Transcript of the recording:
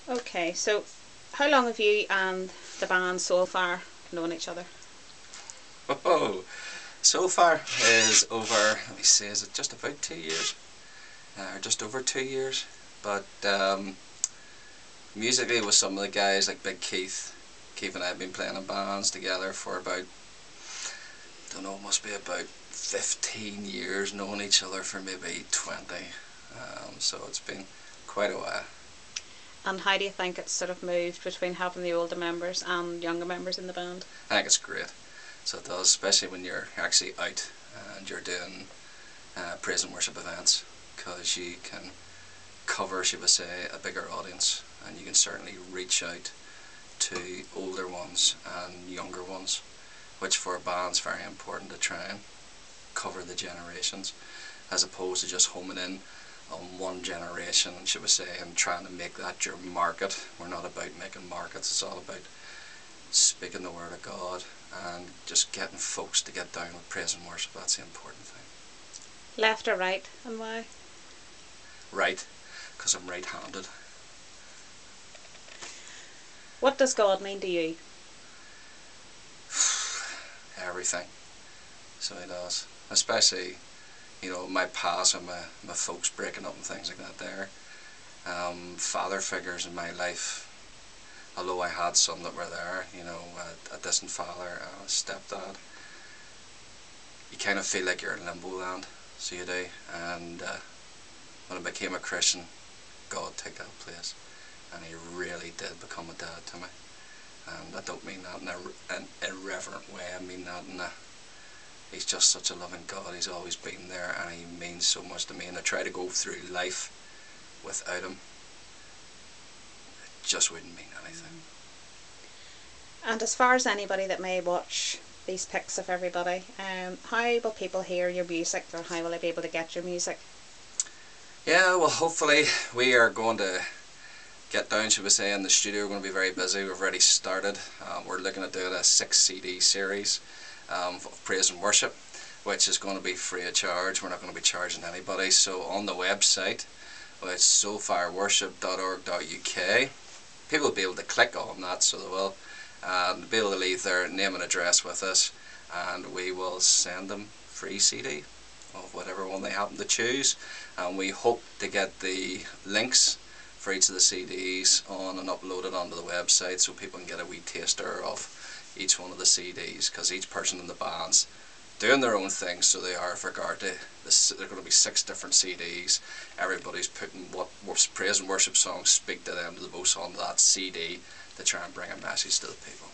Okay, so how long have you and the band so far known each other? Oh, so far is over, let me see, is it just about 2 years? Or just over 2 years. But musically with some of the guys like Big Keith. Keith and I have been playing in bands together for about, don't know, must be about 15 years, knowing each other for maybe 20. So it's been quite a while. And how do you think it's sort of moved between having the older members and younger members in the band? I think it's great. So it does, especially when you're actually out and you're doing praise and worship events, because you can cover, should we say, a bigger audience, and you can certainly reach out to older ones and younger ones, which for a band's very important to try and cover the generations, as opposed to just homing in on one generation, should we say, and trying to make that your market. We're not about making markets, it's all about speaking the word of God and just getting folks to get down with praise and worship. That's the important thing. Left or right, and why? Right, because I'm right-handed. What does God mean to you? Everything. So he does. Especially, my past and my folks breaking up and things like that there. Father figures in my life, although I had some that were there, a distant father and a stepdad, you kind of feel like you're in limbo land, so you do. And when I became a Christian, God took that place, and he really did become a dad to me. And I don't mean that in an irreverent way, I mean that in a, he's just such a loving God. He's always been there, and he means so much to me, and I try to go through life without him, it just wouldn't mean anything. And as far as anybody that may watch these pics of everybody, how will people hear your music, or how will they be able to get your music? Yeah, well, hopefully we are going to get down, should we say, in the studio. We're going to be very busy. We've already started. We're looking at doing a 6 CD series of praise and worship, which is going to be free of charge. We're not going to be charging anybody. So on the website, it's soulfireworship.org.uk, people will be able to click on that, so they will, and be able to leave their name and address with us, and we will send them free CD of whatever one they happen to choose. And we hope to get the links for each of the CDs on and uploaded onto the website, so people can get a wee taster of each one of the CDs, because each person in the band's doing their own thing, so they are, with regard to this, there are going to be 6 different CDs. Everybody's putting what praise and worship songs speak to them the most on that CD to try and bring a message to the people.